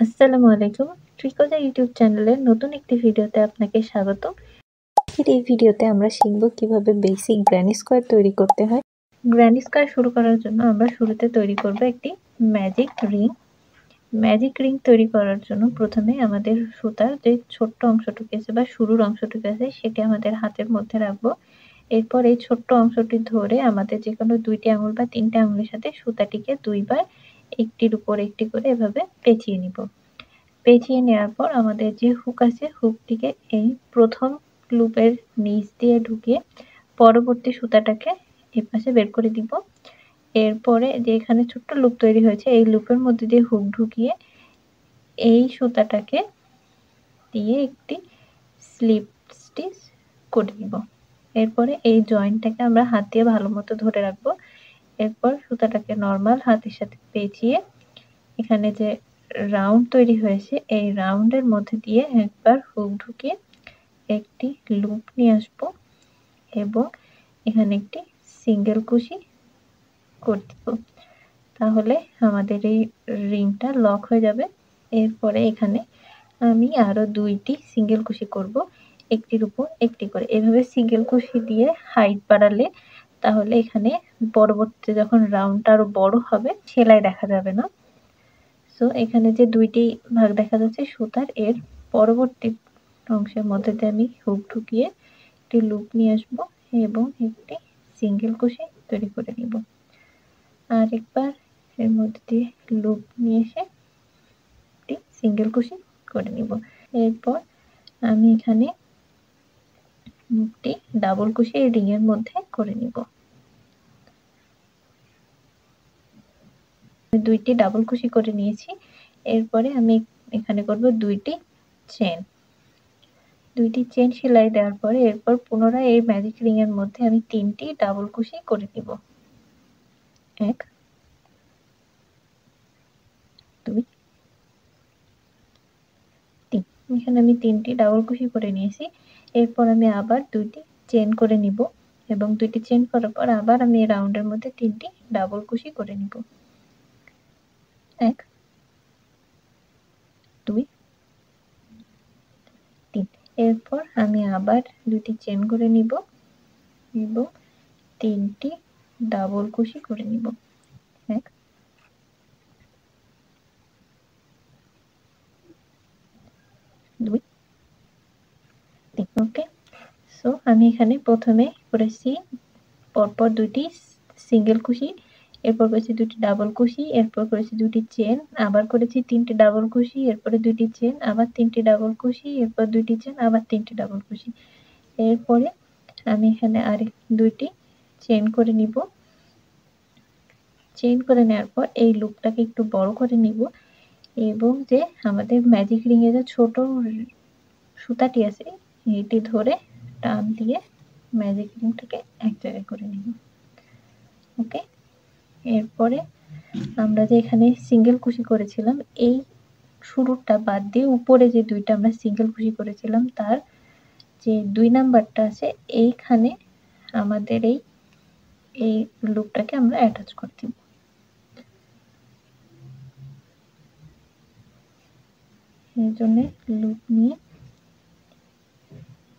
আসসালামু আলাইকুম। ট্রিকোজা ইউটিউব চ্যানেলের নতুন একটি ভিডিওতে আপনাকে স্বাগত। এই ভিডিওতে আমরা শিখব কিভাবে বেসিক গ্র্যানি স্কোয়ার তৈরি করতে হয়। গ্র্যানি স্কোয়ার শুরু করার জন্য আমরা শুরুতে তৈরি করব একটি ম্যাজিক রিং। ম্যাজিক রিং তৈরি করার জন্য প্রথমে আমাদের সুতার যে ছোট্ট অংশটুকু আছে বা শুরুর অংশটুকু আছে সেটি আমাদের হাতের মধ্যে রাখবো। এরপর এই ছোট্ট অংশটি ধরে আমাদের যেকোনো ২টি আঙুল বা ৩টে আঙুলের সাথে সুতাটিকে ২ বার একটির উপর একটি করে এভাবে পেঁচিয়ে নিব। পেঁচিয়ে নেওয়ার পর আমাদের যে হুক আছে হুকটিকে এই প্রথম লুপের নিচ দিয়ে ঢুকিয়ে পরবর্তী সুতাটাকে এপাশে বের করে দিব। এরপরে যে এখানে ছোট্ট লুপ তৈরি হয়েছে এই লুপের মধ্যে দিয়ে হুক ঢুকিয়ে এই সুতাটাকে দিয়ে একটি স্লিপ স্টিচ করে দিব। এরপরে এই জয়েন্টটাকে আমরা হাত দিয়ে ভালো মতো ধরে রাখবো। এরপর সুতাটাকে নরমাল হাতের সাথে পেঁচিয়ে এখানে যে রাউন্ড তৈরি হয়েছে এই রাউন্ডের মধ্যে দিয়ে একবার হুক ঢুকিয়ে একটি লুপ নিয়ে আসবো এবং এখানে একটি সিঙ্গেল কুশি করে দিব। তাহলে আমাদের এই রিংটা লক হয়ে যাবে। এরপরে এখানে আমি আরো ২টি সিঙ্গেল কুশি করব, একটির উপর একটি করে। এভাবে সিঙ্গেল কুশি দিয়ে হাইট বাড়ালে তাহলে এখানে পরবর্তীতে যখন রাউন্ডটা আরো বড় হবে সেলাই দেখা যাবে না। সো এখানে যে ২টি ভাগ দেখা যাচ্ছে সুতার এর পরবর্তী অংশের মধ্যে দিয়ে আমি হুক ঢুকিয়ে একটি লুপ নিয়ে আসব এবং একটি সিঙ্গেল কুশি তৈরি করে নিব। আরেকবার এর মধ্যে দিয়ে লুপ নিয়ে এসে একটি সিঙ্গেল কুশি করে নিব। এরপর আমি এখানে একটি ডাবল কুশি এই রিং এর মধ্যে করে নিব। ২টি ডাবল কুশি করে নিয়েছি। এরপরে আমি এখানে করব ২টি চেন। ২টি চেন সেলাই দেওয়ার পরে এরপর পুনরায় এই ম্যাজিক রিং এর মধ্যে আমি ৩টি ডাবল কুশি করে নিব। ১ ২ ৩। এখানে আমি ৩টি ডাবল কুশি করে নিয়েছি। এরপর আমি আবার ২টি চেন করে নিব এবং ২টি চেন করার পর আবার আমি এই রাউন্ডের মধ্যে ৩টি ডাবল কুশি করে নিব। ১ ২ ৩। এরপর আমি আবার ২টি চেন করে নিব এবং ৩টি ডাবল কুশি করে নিব। ১ ২ ৩। ওকে। সো আমি এখানে প্রথমে করেছি পরপর ২টি সিঙ্গেল কুশি, এরপর করেছি ২টি ডাবল কুশি, এরপর করেছি ২টি চেন, আবার করেছি ৩টি ডাবল কুশি, এরপরে ২টি চেন, আবার ৩টি ডাবল কুশি, এরপর ২টি চেন, আবার ৩টি ডাবল কুশি। এরপরে আমি এখানে আরেক ২টি চেন করে নিব। চেন করে নেওয়ার পর এই লুপটাকে একটু বড় করে নিব এবং যে আমাদের ম্যাজিক রিং এর যে ছোট সুতাটি আছে এটি ধরে টান দিয়ে ম্যাজিক রিংটাকে এক জায়গায় করে নিব। ওকে। এরপরে আমরা যে এখানে সিঙ্গেল কুশি করেছিলাম এই শুরুটা বাদ দিয়ে উপরে যে ২টা আমরা সিঙ্গেল কুশি করেছিলাম তার যে ২ নাম্বারটা আছে এইখানে আমাদের এই লুপটাকে আমরা অ্যাটাচ করে দিব। এর জন্য লুপ নিয়ে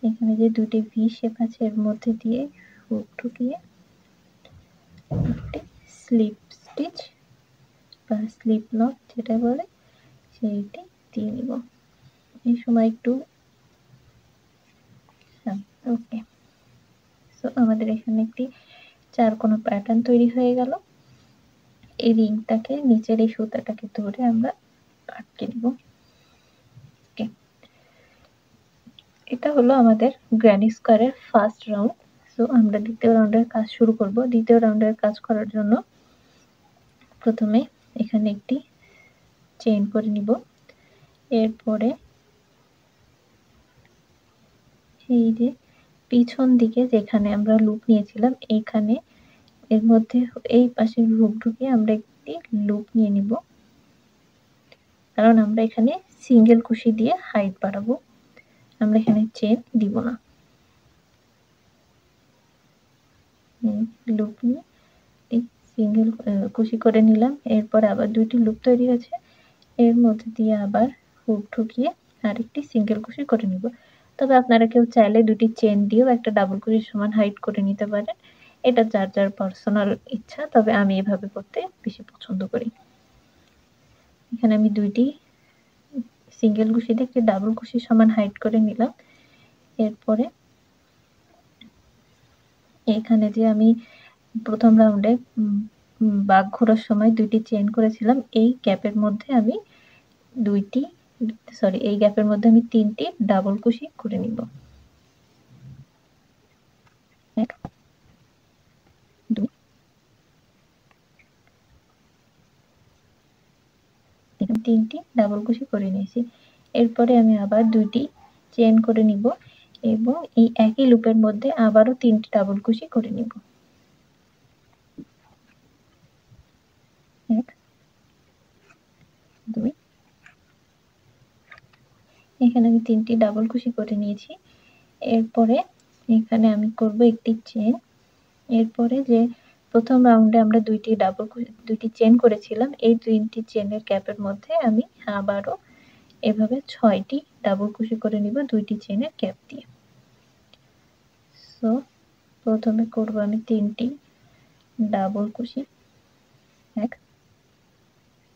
এখানে যে ২টি ভি শেপ আছে এর মধ্যে দিয়ে হুক ঢুকিয়ে একটি স্লিপ স্টিচ বা স্লিপ নট যেটা বলে সেইটি দিয়ে নিব। এই সময় একটু ওকে। সো আমাদের এখানে একটি চারকোনা প্যাটার্ন তৈরি হয়ে গেল। এই রিংটাকে নিচের এই সুতাটাকে ধরে আমরা আটকে দিব। ওকে। এটা হলো আমাদের গ্র্যানি স্কোয়ারের ফার্স্ট রাউন্ড। সো আমরা দ্বিতীয় রাউন্ডের কাজ শুরু করব। দ্বিতীয় রাউন্ডের কাজ করার জন্য প্রথমে এখানে একটি চেইন করে নিব। এরপরে এই যে পিছন দিকে যেখানে আমরা লুপ নিয়েছিলাম এইখানে এর মধ্যে এই পাশে হুক ঢুকিয়ে আমরা একটি লুপ নিয়ে নিব, কারণ আমরা এখানে সিঙ্গেল কুশি দিয়ে হাইট বাড়াবো, আমরা এখানে চেন দিব না। লুপ নিয়ে এই সিঙ্গেল কুশি করে নিলাম। এরপর আবার ২টি লুপ তৈরি হয়েছে, এর মধ্যে দিয়ে আবার হুক ঢুকিয়ে আরেকটি সিঙ্গেল কুশি করে নিব। তবে আপনারা কেউ চাইলে দুটি চেন দিয়েও একটা ডাবল কুশির সমান হাইট করে নিতে পারেন। এটা যার যার পার্সোনাল ইচ্ছা, তবে আমি এভাবে করতে বেশি পছন্দ করি। এখানে আমি দুইটি সিঙ্গেল কুশি দিয়ে একটি ডাবল কুশির সমান হাইট করে নিলাম। এরপরে এখানে যে আমি প্রথম রাউন্ডে বাঘ ঘোরার সময় দুইটি চেন করেছিলাম, এই গ্যাপের মধ্যে আমি তিনটি ডাবল কুশি করে নিব। এক, দুই, তিনটি ডাবল কুশি করে নিয়েছি। এরপরে আমি আবার দুইটি চেন করে নিব এবং এই একই লুপের মধ্যে আবারও তিনটি ডাবল কুশি করে নিব। এক, দুই, এখানে আমি তিনটি ডাবল কুশি করে নিয়েছি। এরপরে এখানে আমি করব একটি চেন। এরপরে যে প্রথম রাউন্ডে আমরা দুইটি চেন করেছিলাম, এই তিনটি চেনের গ্যাপের মধ্যে আমি আবারও এভাবে ৬টি ডাবল কুশি করে নিব দুইটি চেনের গ্যাপ দিয়ে। সো প্রথমে করব আমি তিনটি ডাবল কুশি, ১,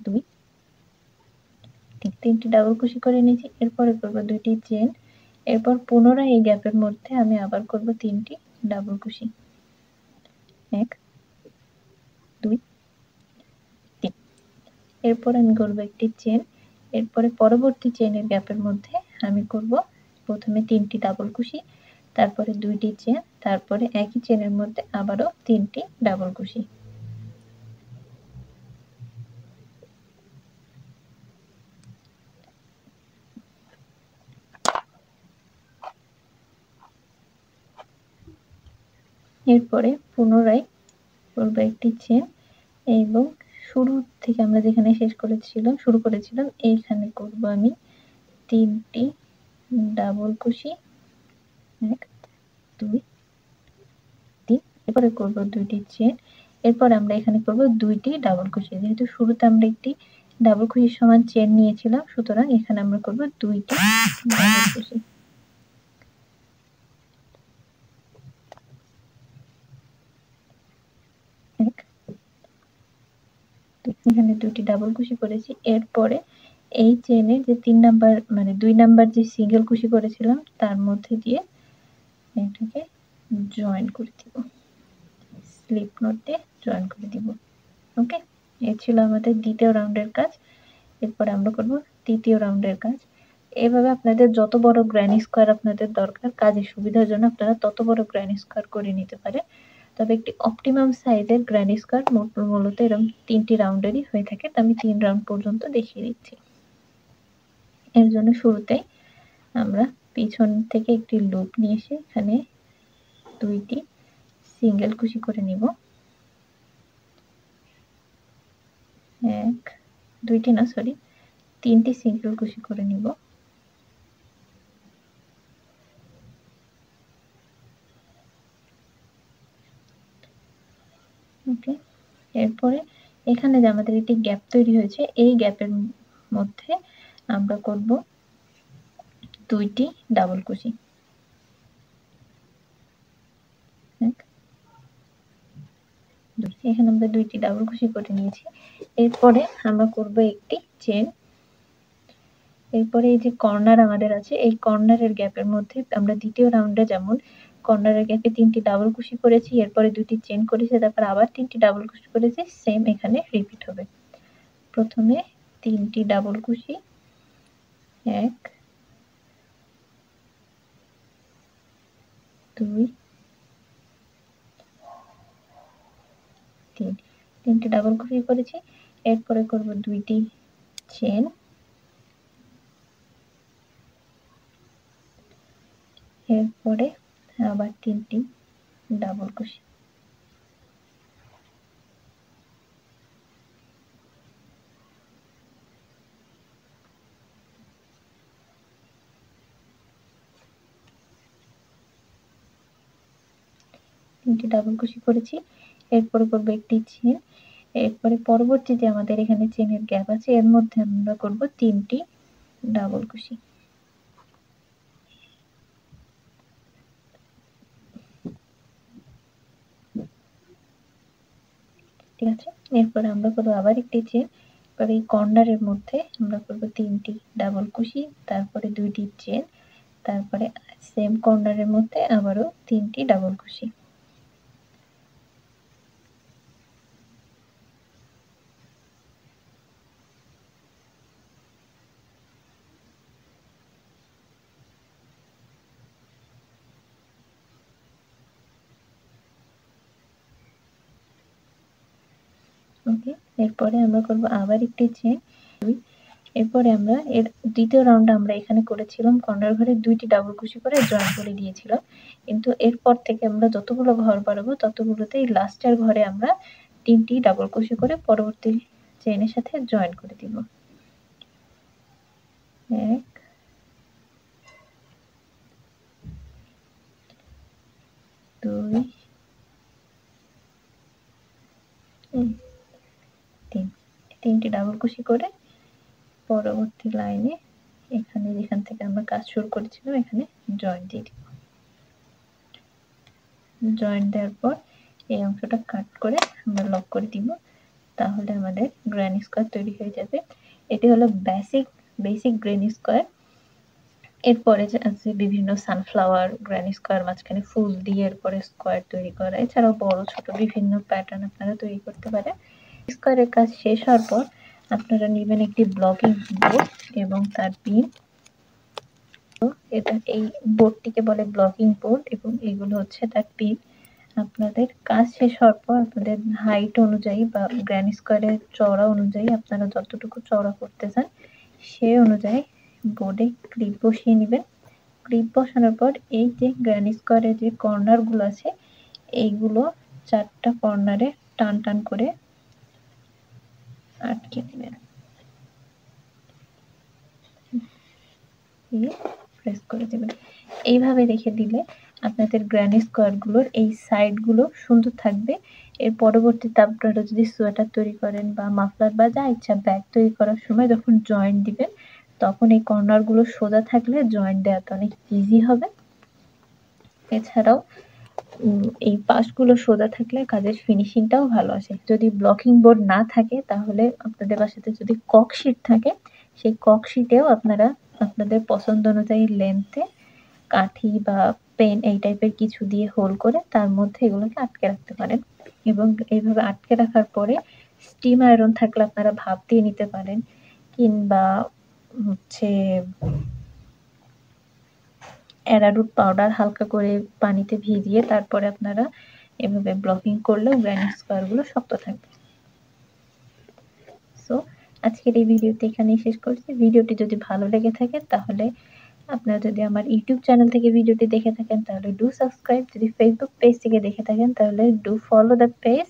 ২, তিনটি ডাবল কুশি করে নিয়েছি। এরপরে করব দুইটি চেন। এরপর পুনরায় এই গ্যাপের মধ্যে আমি আবার করব তিনটি ডাবল কুশি, ১, ২, ৩। এরপর আমি করব একটি চেন। এরপরে পরবর্তী চেনের গ্যাপের মধ্যে আমি করব প্রথমে তিনটি ডাবল কুশি, তারপরে দুইটি চেন, তারপরে একই চেনের মধ্যে আবারও তিনটি ডাবল কুশি। এরপরে পুনরায় করব একটি চেন এবং শুরু থেকে আমরা যেখানে শুরু করেছিলাম এইখানে করব আমি তিনটি ডাবল কুশি, ১, ২, ৩। এরপরে করব দুইটি চেন। এরপর আমরা এখানে করব দুইটি ডাবল কুশি। যেহেতু শুরুতে আমরা একটি ডাবল কুশির সমান চেন নিয়েছিলাম, সুতরাং এখানে আমরা করব দুইটি ডাবল কুশি। এখানে দুটি ডাবল কুশি করেছি। এরপরে এই চেনের যে ৩ নাম্বার মানে ২ নাম্বার যে সিঙ্গেল কুশি করেছিলাম তার মধ্যে দিয়ে এটাকে জয়েন করে দিব। স্লিপ নট দিয়ে জয়েন করে দিব। ওকে, এই ছিল আমাদের দ্বিতীয় রাউন্ডের কাজ। এরপর আমরা করব তৃতীয় রাউন্ডের কাজ। এভাবে আপনাদের যত বড় গ্র্যানি স্কোয়ার আপনাদের দরকার কাজের সুবিধার জন্য আপনারা তত বড় গ্র্যানি স্কোয়ার করে নিতে পারেন। তবে একটি অপটিমাম সাইজের গ্র্যানি স্কোয়ার মূলত এরকম ৩টি রাউন্ডেরই হয়ে থাকে। তো আমি ৩ রাউন্ড পর্যন্ত দেখিয়ে দিচ্ছি। এর জন্য শুরুতেই আমরা পিছন থেকে একটি লুপ নিয়ে এসে এখানে দুইটি সিঙ্গেল কুশি করে নিব। তিনটি সিঙ্গেল কুশি করে নিব। ওকে, এরপরে এখানে যে আমাদের একটি গ্যাপ তৈরি হয়েছে এই গ্যাপের মধ্যে আমরা করব দুইটি ডাবল কুশি। এখানে আমরা দুইটি ডাবল কুশি করে নিয়েছি। এরপরে আমরা করব একটি চেন। এরপরে এই যে কর্নার আমাদের আছে এই কর্নারের গ্যাপের মধ্যে আমরা দ্বিতীয় রাউন্ডে যেমন কর্নারের গ্যাপে ৩টি ডাবল কুশি করেছি, এরপরে দুটি চেন করেছি, তারপর আবার ৩টি ডাবল কুশি করেছি, সেম এখানে রিপিট হবে। প্রথমে ৩টি ডাবল কুশি, ১, ২, ৩। ৩টি ডাবল কুশি করেছি। এরপরে করব দুইটি চেন, এরপরে আবার ৩টি ডাবল কুশি। তিনটি ডাবল কুশি করেছি। এরপরে করব একটি চেন। এরপরে পরবর্তী যে আমাদের এখানে চেনের গ্যাপ আছে এর মধ্যে আমরা করব 3টি ডাবল কুশি। ঠিক আছে, এরপরে আমরা করব আবার একটি চেন। এবার এই কর্নারের মধ্যে আমরা করব 3টি ডাবল কুশি, তারপরে 2টি চেন, তারপরে সেম কর্নারের মধ্যে আবারও 3টি ডাবল কুশি। ওকে, এরপরে আমরা করব আবার একটি চেন। এরপরে আমরা এর দ্বিতীয় রাউন্ড আমরা এখানে করেছিলাম কর্নার ঘরে 2টি ডাবল কুশি করে জয়েন করে দিয়েছিলাম, কিন্তু এরপর থেকে আমরা যতগুলো ঘর বাড়াবো ততগুলোতেই লাস্টের ঘরে আমরা 3টি ডাবল কুশি করে পরবর্তী চেনের সাথে জয়েন করে দিব। 1 2 3, 3টি ডাবল কুশি করে পরবর্তী লাইনে এখানে যেখান থেকে আমরা কাজ শুরু করেছিলাম এখানে জয়েন দিয়ে দিব। জয়েন দেওয়ার পর এই অংশটা কাট করে আমরা লক করে দিব, তাহলে আমাদের গ্র্যানি স্কোয়ার তৈরি হয়ে যাবে। এটি হলো বেসিক গ্র্যানি স্কোয়ার। এরপরে আছে বিভিন্ন সানফ্লাওয়ার গ্র্যানি স্কোয়ার, মাঝখানে ফুল দিয়ে এরপরে স্কোয়ার তৈরি করা, এছাড়াও বড় ছোট বিভিন্ন প্যাটার্ন আপনারা তৈরি করতে পারেন। স্কোয়ারের কাজ শেষ হওয়ার পর আপনারা নেবেন একটি ব্লকিং বোর্ড এবং তার পিন। এটা এই বোর্ডটিকে বলে ব্লকিং বোর্ড এবং এগুলো হচ্ছে তার পিন। আপনাদের কাজ শেষ হওয়ার পর আপনাদের হাইট অনুযায়ী বা গ্র্যানি স্কোয়ারের চওড়া অনুযায়ী আপনারা যতটুকু চওড়া করতে চান সে অনুযায়ী বোর্ডে ক্লিপ বসিয়ে নেবেন। ক্লিপ বসানোর পর এই যে গ্র্যানি স্কোয়ারের যে কর্নারগুলো আছে এইগুলো 4টা কর্নারে টান করে আটকে নেবেন, প্রেস করে দেবেন। এইভাবে রেখে দিলে আপনাদের গ্র্যানি স্কোয়ারগুলোর এই সাইডগুলো সুন্দর থাকবে। এর পরবর্তীতে আপনারা যদি সোয়েটার তৈরি করেন বা মাফলার বা যা ইচ্ছা ব্যাগ তৈরি করার সময় যখন জয়েন্ট দিবেন তখন এই কর্নারগুলো সোজা থাকলে জয়েন্ট দেওয়াটা অনেক ইজি হবে। এছাড়াও এই পাশগুলো সোজা থাকলে কাজের ফিনিশিংটাও ভালো আসে। যদি ব্লকিং বোর্ড না থাকে তাহলে আপনাদের বাসাতে যদি কক শিট থাকে সেই কক শিটেও আপনারা আপনাদের পছন্দ অনুযায়ী লেন্থে কাঠি বা পেন এই টাইপের কিছু দিয়ে হোল করে তার মধ্যে এগুলোকে আটকে রাখতে পারেন এবং এইভাবে আটকে রাখার পরে স্টিম আয়রন থাকলে আপনারা ভাপ দিয়ে নিতে পারেন, কিংবা হচ্ছে অ্যারারুট পাউডার হালকা করে পানিতে ভিজিয়ে তারপরে আপনারা এভাবে ব্লকিং করলেও গ্র্যানি স্কোয়ারগুলো শক্ত থাকবে। সো আজকের এই ভিডিওতে এখানেই শেষ করছি। ভিডিওটি যদি ভালো লেগে থাকে তাহলে আপনারা যদি আমার ইউটিউব চ্যানেল থেকে ভিডিওটি দেখে থাকেন তাহলে ডু সাবস্ক্রাইব, যদি ফেসবুক পেজ থেকে দেখে থাকেন তাহলে ডু ফলো দ্য পেজ,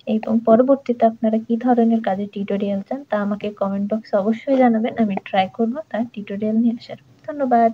এবং পরবর্তীতে আপনারা কি ধরনের কাজের টিউটোরিয়াল চান তা আমাকে কমেন্ট বক্সে অবশ্যই জানাবেন, আমি ট্রাই করব তার টিউটোরিয়াল নিয়ে আসার। ধন্যবাদ।